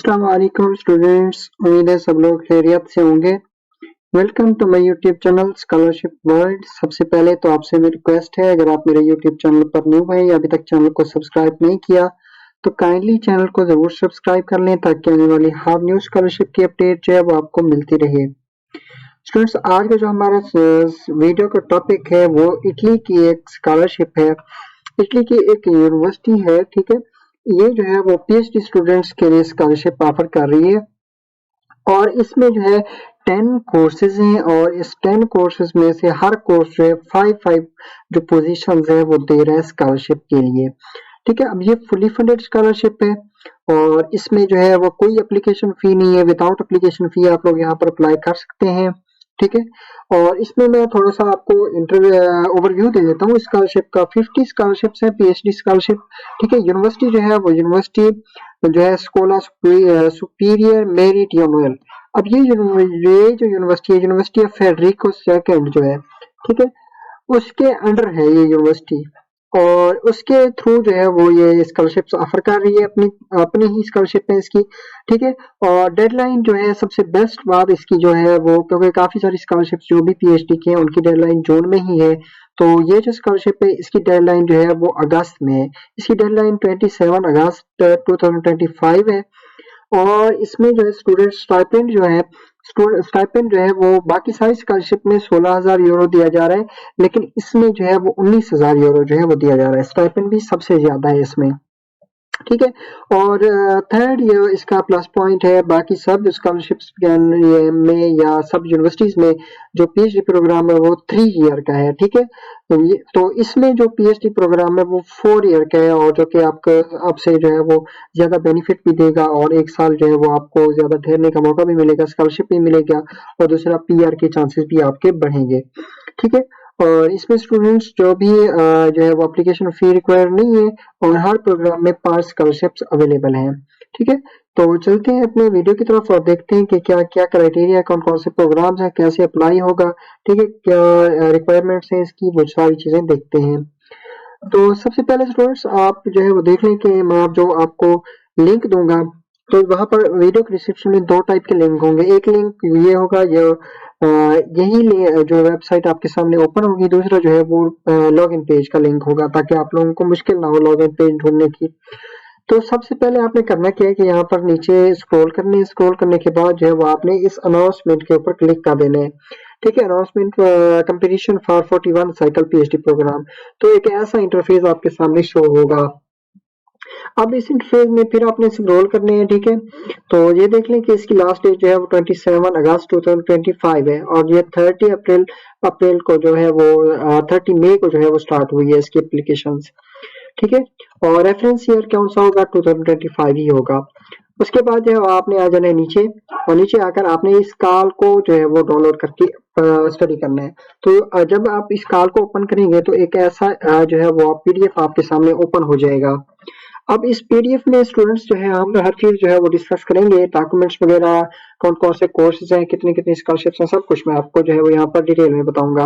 अस्सलाम वालेकुम स्टूडेंट्स, उम्मीद है सब लोग खैरियत से होंगे। Welcome to my YouTube channel scholarship world. सबसे पहले तो आपसे मेरी रिक्वेस्ट है, अगर आप मेरे यूट्यूब चैनल पर न्यू हैं या अभी तक चैनल को सब्सक्राइब नहीं किया तो काइंडली चैनल को जरूर सब्सक्राइब कर लें ताकि आने वाली हर न्यू स्कॉलरशिप की अपडेट जो है वो आपको मिलती रहे। स्टूडेंट्स, आज का जो हमारा वीडियो का टॉपिक है वो इटली की एक स्कॉलरशिप है। इटली की एक यूनिवर्सिटी है, ठीक है। ये जो है वो पीएचडी स्टूडेंट्स के लिए स्कॉलरशिप ऑफर कर रही है और इसमें जो है 10 कोर्सेज हैं और इस 10 कोर्सेज में से हर कोर्स जो है 5 जो पोजीशंस है वो दे रहा है स्कॉलरशिप के लिए, ठीक है। अब ये फुली फंडेड स्कॉलरशिप है और इसमें जो है वो कोई एप्लीकेशन फी नहीं है। विदाउट एप्लीकेशन फी आप लोग यहाँ पर अप्लाई कर सकते हैं, ठीक है। और इसमें मैं थोड़ा सा आपको ओवरव्यू दे देता हूँ स्कॉलरशिप का। 50 स्कॉलरशिप्स हैं, पीएचडी स्कॉलरशिप, ठीक है। यूनिवर्सिटी जो है वो यूनिवर्सिटी जो है स्कूला सुपीरियर मेरिट यूनियल। अब ये जो यूनिवर्सिटी है, यूनिवर्सिटी ऑफ फेडरिको सेकंड जो है, ठीक है, उसके अंडर है ये यूनिवर्सिटी और उसके थ्रू जो है वो ये स्कॉलरशिप्स ऑफर कर रही है। अपनी ही स्कॉलरशिप है इसकी, ठीक है। और डेडलाइन जो है, सबसे बेस्ट बात इसकी जो है वो, क्योंकि काफी सारी स्कॉलरशिप्स जो भी पीएचडी की हैं उनकी डेडलाइन जून में ही है, तो ये जो स्कॉलरशिप है इसकी डेडलाइन जो है वो अगस्त में है। इसकी डेडलाइन 27 अगस्त 2025 है और इसमें जो है स्टूडेंट स्टाइपेंड जो है वो बाकी सारी स्कॉलरशिप में 16,000 यूरो दिया जा रहा है, लेकिन इसमें जो है वो 19,000 यूरो जो है वो दिया जा रहा है। स्टाइपेंड भी सबसे ज्यादा है इसमें, ठीक है। और थर्ड ये इसका प्लस पॉइंट है, बाकी सब स्कॉलरशिप्स में या सब यूनिवर्सिटीज में जो पीएचडी प्रोग्राम है वो 3 ईयर का है, ठीक है। तो इसमें जो पीएचडी प्रोग्राम है वो 4 ईयर का है और जो कि आपसे जो है वो ज्यादा बेनिफिट भी देगा और एक साल जो है वो आपको ज्यादा ठहरने का मौका भी मिलेगा, स्कॉलरशिप भी मिलेगा और दूसरा पीआर के चांसेस भी आपके बढ़ेंगे, ठीक है। और इसमें स्टूडेंट्स जो भी जो है वो एप्लीकेशन फी रिक्वायर नहीं है और हर प्रोग्राम में 5 स्कॉलरशिप्स अवेलेबल हैं, ठीक है। तो चलते हैं अपने वीडियो की तरफ और देखते हैं कि क्या क्या क्राइटेरिया, कौन कौन से प्रोग्राम्स हैं, कैसे अप्लाई होगा, ठीक है, क्या रिक्वायरमेंट्स हैं इसकी, वो सारी चीजें देखते हैं। तो सबसे पहले स्टूडेंट्स आप जो है वो देख लें कि मैं जो आपको लिंक दूंगा तो वहां पर वीडियो के डिस्क्रिप्शन में 2 टाइप के लिंक होंगे। एक लिंक ये होगा जो यही जो वेबसाइट आपके सामने ओपन होगी, दूसरा जो है वो लॉगिन पेज का लिंक होगा ताकि आप लोगों को मुश्किल ना हो लॉगिन पेज ढूंढने की। तो सबसे पहले आपने करना क्या है कि यहाँ पर नीचे स्क्रॉल करने के बाद जो है वो आपने इस अनाउंसमेंट के ऊपर क्लिक कर देना है, ठीक है। Announcement competition for 41 cycle PhD program. तो एक ऐसा इंटरफेस आपके सामने शो होगा। अब इस इंटरफेस में फिर आपने स्क्रॉल करने हैं, ठीक है। तो ये देख लें कि इसकी लास्ट डेट जो है वो 27 अगस्त 2025 है और ये 30 अप्रैल को जो है वो 30 मई को जो है वो स्टार्ट हुई है इसकी एप्लीकेशन, ठीक है। और रेफरेंस ईयर कौन सा होगा, 2025 ही होगा। उसके बाद जो है आपने आ जाना है नीचे और नीचे आकर आपने इस कॉल को जो है वो डाउनलोड करके स्टडी करना है। तो जब आप इस कॉल को ओपन करेंगे तो एक ऐसा जो है वो पीडीएफ आपके सामने ओपन हो जाएगा। अब इस पीडीएफ में स्टूडेंट्स जो है हम हर चीज जो है वो डिस्कस करेंगे, डॉक्यूमेंट्स वगैरह, कौन कौन से कोर्सेज हैं, कितनी कितनी स्कॉलरशिप्स हैं, सब कुछ मैं आपको जो है वो यहाँ पर डिटेल में बताऊंगा।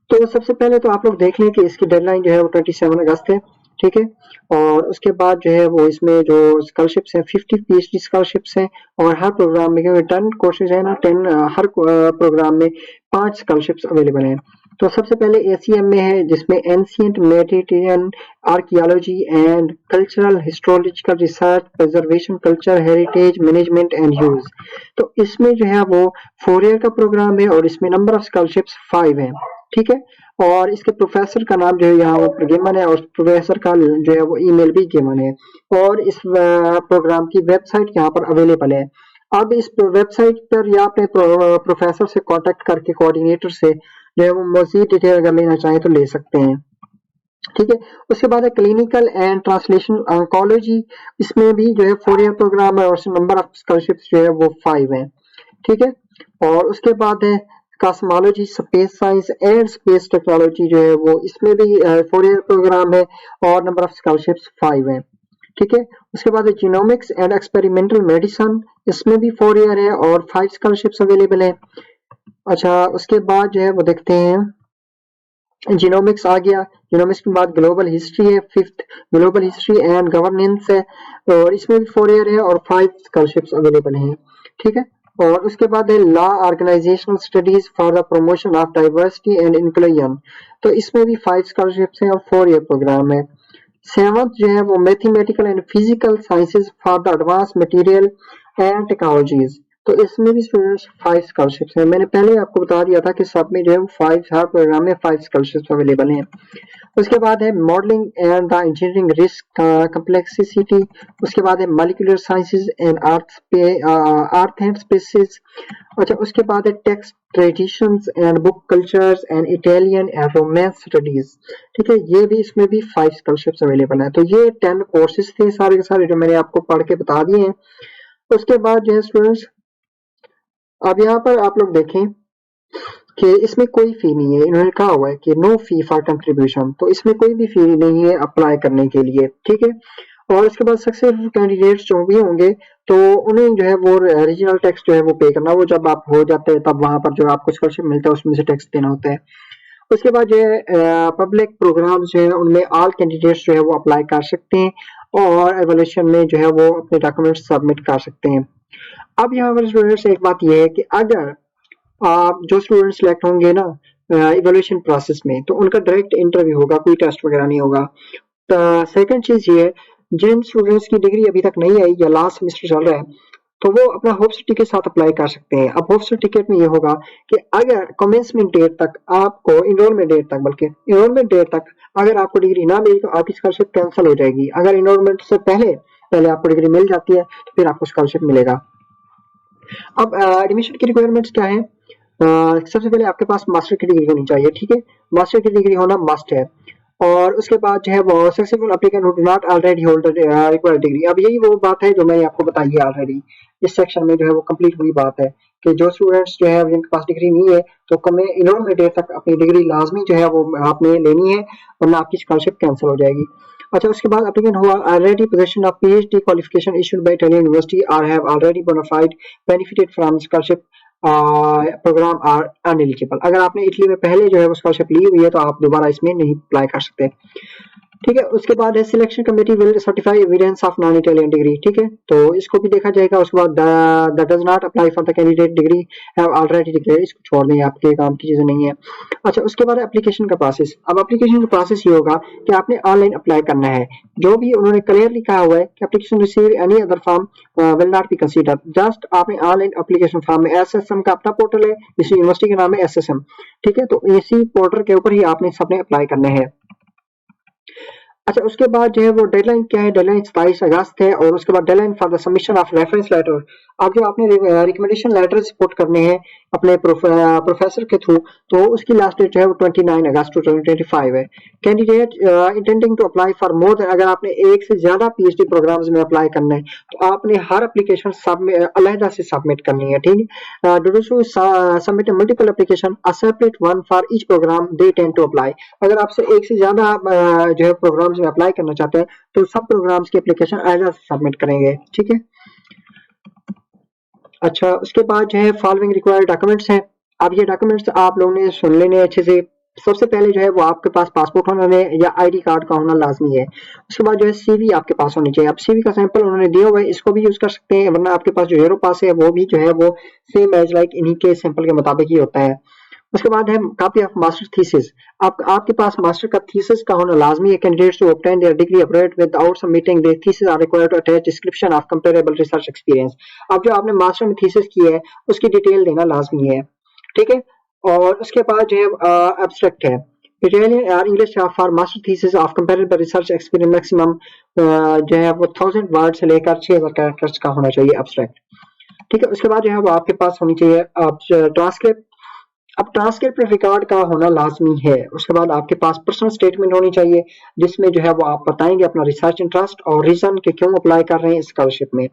तो सबसे पहले तो आप लोग देख लें कि इसकी डेडलाइन जो है वो 27 अगस्त है, ठीक है। और उसके बाद जो है वो इसमें जो स्कॉलरशिप्स हैं 50 पीएचडी स्कॉलरशिप्स हैं और हर प्रोग्राम में 10 कोर्सेज है ना, 10 हर प्रोग्राम में 5 स्कॉलरशिप्स अवेलेबल हैं। तो सबसे पहले एसीएम में है जिसमें ancient Mediterranean archaeology and cultural histological research preservation culture heritage management and use. तो इसमें जो है वो 4 ईयर का प्रोग्राम है और इसमें नंबर ऑफ स्कॉलरशिप्स 5 है, ठीक है। और इसके प्रोफेसर का नाम जो है यहाँ वो गिवन है और प्रोफेसर का जो है वो ईमेल भी गिवन है और इस प्रोग्राम की वेबसाइट यहाँ पर अवेलेबल है। अब इस वेबसाइट पर या अपने प्रोफेसर से कांटेक्ट करके कोऑर्डिनेटर से जो है वो मजीद डिटेल अगर लेना चाहें तो ले सकते हैं, ठीक है। उसके बाद है क्लिनिकल एंड ट्रांसलेशन ऑन्कोलॉजी। इसमें भी जो है 4 ईयर प्रोग्राम है और नंबर ऑफ स्कॉलरशिप्स जो है वो 5 है, ठीक है। और उसके बाद है cosmology space science and space technology जो है वो इसमें भी 4 ईयर प्रोग्राम है और नंबर ऑफ स्कॉलरशिप्स 5 है, ठीक है। उसके बाद है जीनोमिक्स एंड एक्सपेरिमेंटल मेडिसिन। इसमें भी 4 ईयर है और 5 स्कॉलरशिप्स अवेलेबल है। अच्छा, उसके बाद जो है वो देखते हैं जीनोमिक्स आ गया। जीनोमिक्स के बाद ग्लोबल हिस्ट्री है, fifth global history and governance है, और इसमें भी 4 ईयर है और 5 स्कॉलरशिप्स अवेलेबल हैं। ठीक है, और उसके बाद है law organisational studies for the promotion of diversity and inclusion, तो इसमें भी 5 स्कॉलरशिप्स हैं और 4 ईयर प्रोग्राम है। सेवंथ जो है वो mathematical and physical sciences for the advance material and technologies, तो इसमें भी स्टूडेंट्स 5 स्कॉलरशिप्स हैं। मैंने पहले आपको बता दिया था कि सब में जो है वो 5 हर प्रोग्राम में 5 स्कॉलरशिप्स अवेलेबल हैं। उसके बाद है modelling and the engineering risk complexity. उसके बाद है molecular sciences and earth and spaces. अच्छा, उसके बाद है text traditions and book cultures and Italian and romance studies. ठीक है, ये भी इसमें भी 5 स्कॉलरशिप्स अवेलेबल हैं। तो ये 10 कोर्सेज थे सारे के सारे जो मैंने आपको पढ़ के बता दिए हैं। उसके बाद जो है स्टूडेंट्स, अब यहाँ पर आप लोग देखें कि इसमें कोई फी नहीं है। इन्होंने कहा हुआ है कि नो फी फॉर कंट्रीब्यूशन, तो इसमें कोई भी फी नहीं है अप्लाई करने के लिए। ठीक है, और इसके बाद सक्सेसफुल कैंडिडेट्स जो भी होंगे तो उन्हें जो है वो रीजनल टैक्स जो है वो पे करना, वो जब आप हो जाते हैं तब वहां पर जो आपको स्कॉलरशिप मिलता है उसमें से टैक्स देना होता है। उसके बाद जो है पब्लिक प्रोग्राम्स जो है उनमें ऑल कैंडिडेट्स जो है वो अप्लाई कर सकते हैं और एवोल्यूशन में जो है वो अपने डॉक्यूमेंट्स सबमिट कर सकते हैं। अब यहाँ पर स्टूडेंट्स एक बात यह है कि अगर आप जो स्टूडेंट सिलेक्ट होंगे ना इवोल्यूशन प्रोसेस में, तो उनका डायरेक्ट इंटरव्यू होगा, कोई टेस्ट वगैरह नहीं होगा। सेकंड चीज ये है, जिन स्टूडेंट्स की डिग्री अभी तक नहीं आई या लास्ट सेमेस्टर चल रहा है, तो वो अपना होप सिटी के साथ अप्लाई कर सकते हैं। अब होप सर्टिफिकेट में ये होगा कि अगर कमेंसमेंट डेट तक आपको, इनरोलमेंट डेट तक, बल्कि इनरोलमेंट डेट तक अगर आपको डिग्री ना मिली तो आपकी स्कॉलरशिप कैंसिल हो जाएगी। अगर इनरोलमेंट से पहले पहले आपको डिग्री मिल जाती है तो फिर आपको स्कॉलरशिप मिलेगा। अब एडमिशन की रिक्वायरमेंट्स क्या है? सबसे पहले आपके पास मास्टर की डिग्री होनी चाहिए। ठीक है, मास्टर की डिग्री होना मस्ट है। और उसके बाद जो है वो successful applicant who do not already hold required degree. अब यही वो बात है जो मैंने आपको बताई है ऑलरेडी, इस सेक्शन में जो है वो कंप्लीट हुई बात है कि जो स्टूडेंट्स जो है जिनके पास डिग्री नहीं है तो कमें इनरोलमेंट डेट तक अपनी डिग्री लाजमी जो है वो आपने लेनी है, वरना आपकी स्कॉलरशिप कैंसिल हो जाएगी। अच्छा, उसके बाद एप्लीकेंट हुआ already position of PhD qualification issued by Italian university और have already bona fide benefited from scholarship program are ineligible. अगर आपने इटली में पहले जो है वो स्कॉलरशिप ली हुई है तो आप दोबारा इसमें नहीं अप्लाई कर सकते। ठीक है, उसके बाद है selection committee will certify evidence of non Italian degree. ठीक है, तो इसको भी देखा जाएगा। उसके बाद that does not apply for the candidate degree have already declared, इसको छोड़ दें, आपके काम की चीजें नहीं है। अच्छा, उसके बाद एप्लीकेशन का प्रोसेस। अब एप्लीकेशन का प्रोसेस ये होगा कि आपने ऑनलाइन अप्लाई करना है। जो भी उन्होंने क्लियरली कहा हुआ है कि application receive any other form will not be consider. Just आपने ऑनलाइन एप्लीकेशन फॉर्म में एसएसएम का अपना पोर्टल है, इस यूनिवर्सिटी का नाम है एसएसएम। ठीक है, तो इसी पोर्टल के ऊपर ही आपने सबने अप्लाई करना है। अच्छा, उसके बाद जो है वो डेडलाइन क्या है? डेडलाइन 27 अगस्त है। और उसके बाद deadline for the submission of reference letter. अब जो आपने रिकमेंडेशन लेटर सपोर्ट करने हैं अपने प्रोफेसर के थ्रू, तो उसकी लास्ट डेट जो है वो 29 अगस्त 2025 है। Candidate intending to apply for more than, अगर आपने एक से ज्यादा पीएचडी प्रोग्राम्स में अप्लाई करना है तो आपने हर एप्लीकेशन अलहदा से सबमिट करनी है। ठीक है, submit multiple application a separate one for each program they tend to apply. अगर आपसे एक से ज्यादा जो है प्रोग्राम्स में अप्लाई करना चाहते हैं तो सब प्रोग्राम्स की एप्लीकेशन अलग से सबमिट करेंगे। ठीक है, अच्छा, उसके बाद जो है फॉलोइंग रिक्वायर्ड डॉक्यूमेंट्स हैं। अब ये डॉक्यूमेंट्स आप लोगों ने सुन लेने अच्छे से। सबसे पहले जो है वो आपके पास पासपोर्ट होना है या आईडी कार्ड का होना लाजमी है। उसके बाद जो है सीवी आपके पास होनी चाहिए। अब सीवी का सैंपल उन्होंने दिया हुआ है, इसको भी यूज कर सकते हैं, वरना आपके पास जो जेरो पास है वो भी जो है वो सेम एज लाइक इन्हीं के सैंपल के मुताबिक ही होता है। उसके बाद है कॉपी ऑफ मास्टर थीसिस। आपके पास मास्टर का थीसिस का होना लाजमी है। Candidates to obtain their degree abroad without submitting their thesis are required to attach description of comparable research experience. अब जो आपने मास्टर में थीसिस की है उसकी डिटेल देना लाजमी है। ठीक है, और उसके बाद जो है एब्स्ट्रैक्ट है। इटालियन और English for master thesis of comparable research experience maximum जो है वो 1000 वर्ड से लेकर 6000 कैरेक्टर्स का होना चाहिए एब्स्ट्रैक्ट। ठीक है, उसके बाद जो है वो आपके पास होनी चाहिए ट्रांसक्रिप्ट। अब ट्रांसक्रिप्ट रिकॉर्ड का होना लाजमी है। उसके बाद आपके पास पर्सनल स्टेटमेंट होनी चाहिए जिसमें जो है वो आप बताएंगे अपना रिसर्च इंटरेस्ट और रीजन कि क्यों अप्लाई कर रहे हैं स्कॉलरशिप में।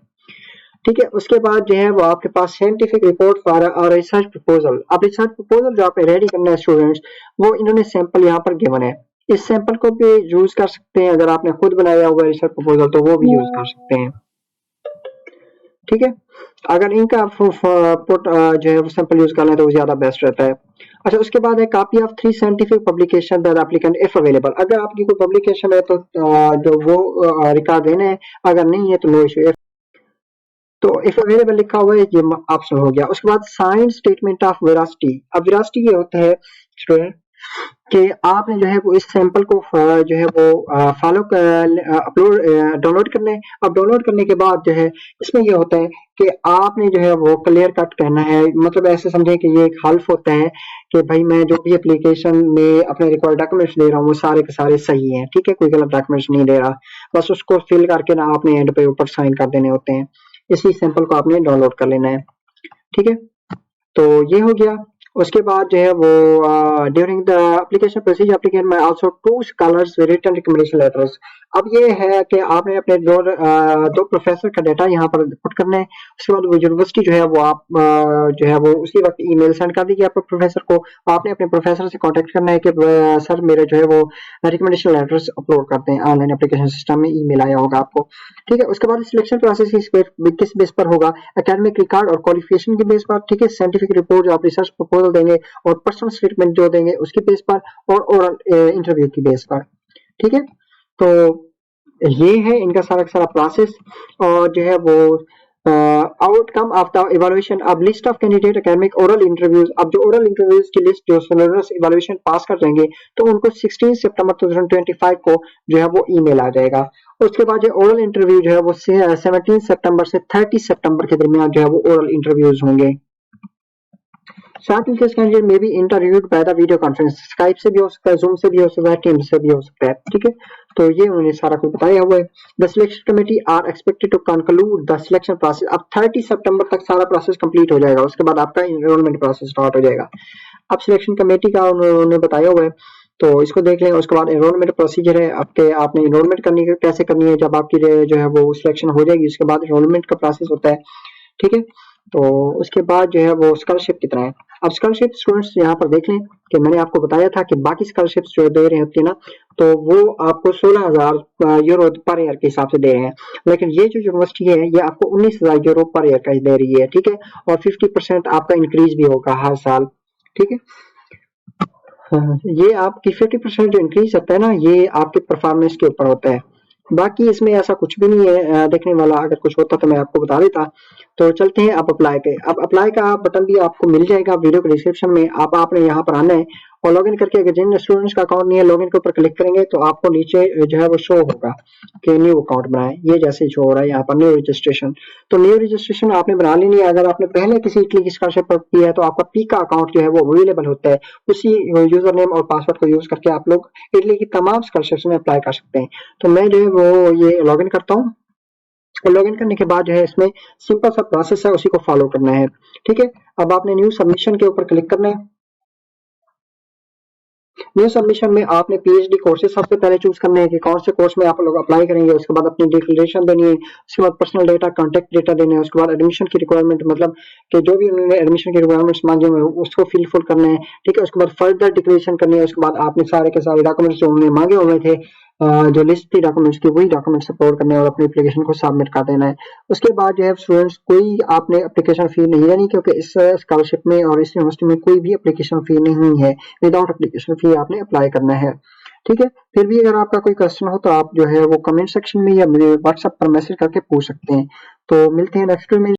ठीक है, उसके बाद जो है वो आपके पास साइंटिफिक रिपोर्ट फॉर और रिसर्च प्रपोजल। अब रिसर्च प्रपोजल जो आपने रेडी करना है स्टूडेंट्स, वो इन्होंने सैंपल यहाँ पर गिवन है। इस सैंपल को भी यूज कर सकते हैं। अगर आपने खुद बनाया हुआ रिसर्च प्रपोजल तो वो भी यूज कर सकते हैं। ठीक है। अगर इनका पुट जो है वो सैंपल यूज कर लें तो वो ज्यादा बेस्ट रहता है। अच्छा, उसके बाद है copy of 3 scientific publication that applicant if available. अगर आपकी कोई पब्लिकेशन है तो जो वो रिकॉर्ड देने हैं, अगर नहीं है तो नो इशू। तो इफ अवेलेबल लिखा हुआ है, ये ऑप्शन हो गया। उसके बाद साइन स्टेटमेंट ऑफ वेरासिटी। अब वेरासिटी ये होता है स्टूडेंट कि आपने जो है वो इस सैंपल को जो है वो फॉलो अपलोड डाउनलोड करना है। अब डाउनलोड करने के बाद जो है इसमें ये होता है कि आपने जो है वो क्लियर कट कहना है, मतलब ऐसे समझे कि ये एक हल्फ होता है कि भाई मैं जो भी एप्लीकेशन में अपने रिक्वायर्ड डॉक्यूमेंट्स दे रहा हूँ वो सारे के सारे सही हैं, ठीक है, कोई गलत डॉक्यूमेंट्स नहीं दे रहा। बस उसको फिल करके ना आपने एंड पे ऊपर साइन कर देने होते हैं। इसी सैंपल को आपने डाउनलोड कर लेना है, ठीक है। तो ये हो गया। उसके बाद जो है वो during the application procedure applicant में also two scholars written recommendation letters. अब ये है कि आपने अपने दो प्रोफेसर का डाटा यहाँ पर पुट करना है। उसके बाद वो यूनिवर्सिटी जो है वो आप जो है वो उसी वक्त ईमेल सेंड कर दीजिए अपने प्रोफेसर को। आपने अपने प्रोफेसर से कांटेक्ट करना है कि सर मेरे जो है वो रिकमेंडेशन लेटर्स अपलोड करते हैं ऑनलाइन एप्लीकेशन सिस्टम में, ईमेल आया होगा आपको, ठीक है। उसके बाद सिलेक्शन प्रोसेस किस बेस पर होगा? एकेडमिक रिकॉर्ड और क्वालिफिकेशन के बेस पर, ठीक है। साइंटिफिक रिपोर्ट जो आप रिसर्च प्रपोजल देंगे और पर्सनल स्टेटमेंट जो देंगे उसके बेस पर, और ओरल इंटरव्यू की बेस पर, ठीक है। तो ये है इनका सारा का सारा प्रोसेस। और जो है वो आउटकम ऑफ द इवैल्यूएशन, अब list of candidate academic oral interviews. अब जो ओरल इंटरव्यूज की लिस्ट जो सिलेबस इवैल्यूएशन पास कर जाएंगे तो उनको 16 सितंबर 2025 को जो है वो ईमेल आ जाएगा। उसके बाद जो ओरल इंटरव्यू जो है वो 17 सितंबर से 30 सितंबर के दरमियान जो है वो ओरल इंटरव्यूज होंगे। साथ ही कैंडिडेट में भी interviewed by the video conference, Skype से भी हो सकता है, जूम से भी हो सकता है, टीम से भी हो सकता है, ठीक है। तो ये उन्होंने सारा कुछ बताया हुआ है। The selection committee are expected to conclude the selection process. अब 30 सितंबर तक सारा प्रोसेस कंप्लीट हो जाएगा, उसके बाद आपका एनरोलमेंट प्रोसेस स्टार्ट हो जाएगा। अब सिलेक्शन कमेटी का उन्होंने बताया हुआ है, तो इसको देख लें। उसके बाद एनरोलमेंट प्रोसीजर है आपके, आपने एनरोलमेंट करनी है कैसे करनी है। जब आपकी जो है वो सिलेक्शन हो जाएगी उसके बाद एनरोलमेंट का प्रोसेस होता है, ठीक है। तो उसके बाद जो है वो स्कॉलरशिप कितना है। अब स्कॉलरशिप स्टूडेंट्स यहाँ पर देख लें कि मैंने आपको बताया था कि बाकी स्कॉलरशिप्स जो दे रहे होती है ना, तो वो आपको 16,000 यूरो पर ईयर के हिसाब से दे रहे हैं। लेकिन ये जो यूनिवर्सिटी है ये आपको 19,000 यूरो पर ईयर का दे रही है, ठीक है। और 50% आपका इंक्रीज भी होगा हर साल, ठीक है। हाँ, ये आपकी 50% जो इंक्रीज होता है ना, ये आपके परफॉर्मेंस के ऊपर होता है। बाकी इसमें ऐसा कुछ भी नहीं है देखने वाला। अगर कुछ होता तो मैं आपको बता देता। तो चलते हैं अब अप्लाई पे। अब अप्लाई का बटन भी आपको मिल जाएगा वीडियो के डिस्क्रिप्शन में। आप आपने यहाँ पर आना है और लॉगिन करके, अगर जिन स्टूडेंट्स का अकाउंट नहीं है, लॉगिन के ऊपर क्लिक करेंगे तो आपको नीचे जो है वो शो होगा कि न्यू अकाउंट बनाए। ये जैसे शो हो रहा है यहाँ पर न्यू रजिस्ट्रेशन। तो न्यू रजिस्ट्रेशन आपने बना लेनी है। अगर आपने पहले किसी इटली की स्कॉलरशिप पर किया है तो आपका पीका अकाउंट जो है वो अवेलेबल होता है। उसी यूजर नेम और पासवर्ड को यूज करके आप लोग इटली की तमाम स्कॉलरशिप्स में अप्लाई कर सकते हैं। तो मैं जो है वो ये लॉगिन करता हूँ और लॉगिन करने के बाद जो है इसमें सिंपल सा प्रोसेस है, उसी को फॉलो करना है, ठीक है। अब आपने न्यू सबमिशन के ऊपर क्लिक करना है। न्यू सबमिशन में आपने पीएचडी कोर्सेज सबसे पहले चूज करने हैं कि कौन से कोर्स में आप लोग अप्लाई करेंगे। उसके बाद अपनी डिक्लेरेशन देनी है। उसके बाद पर्सनल डेटा, कॉन्टैक्ट डेटा देने हैं। उसके बाद एडमिशन की रिक्वायरमेंट, मतलब कि जो भी उन्होंने एडमिशन की रिक्वायरमेंट्स मांगे हुए उसको फिल करना है, ठीक है। उसके बाद फर्दर डिक्लेरेशन करनी है। उसके बाद आपने सारे के सारे डॉक्यूमेंट्स जो उन्होंने मांगे हुए थे, जो लिस्ट थी डॉक्यूमेंट्स की, वही डॉक्यूमेंट्स अपलोड करने और अपनी एप्लीकेशन को सबमिट कर देना है। उसके बाद जो है स्टूडेंट्स कोई आपने एप्लीकेशन फी नहीं देनी, क्योंकि इस स्कॉलरशिप में और इस यूनिवर्सिटी में कोई भी एप्लीकेशन फी नहीं है। विदाउट एप्लीकेशन फी आपने अप्लाई करना है, ठीक है। फिर भी अगर आपका कोई क्वेश्चन हो तो आप जो है वो कमेंट सेक्शन में या मुझे व्हाट्सएप पर मैसेज करके पूछ सकते हैं। तो मिलते हैं नेक्स्ट वीडियो में।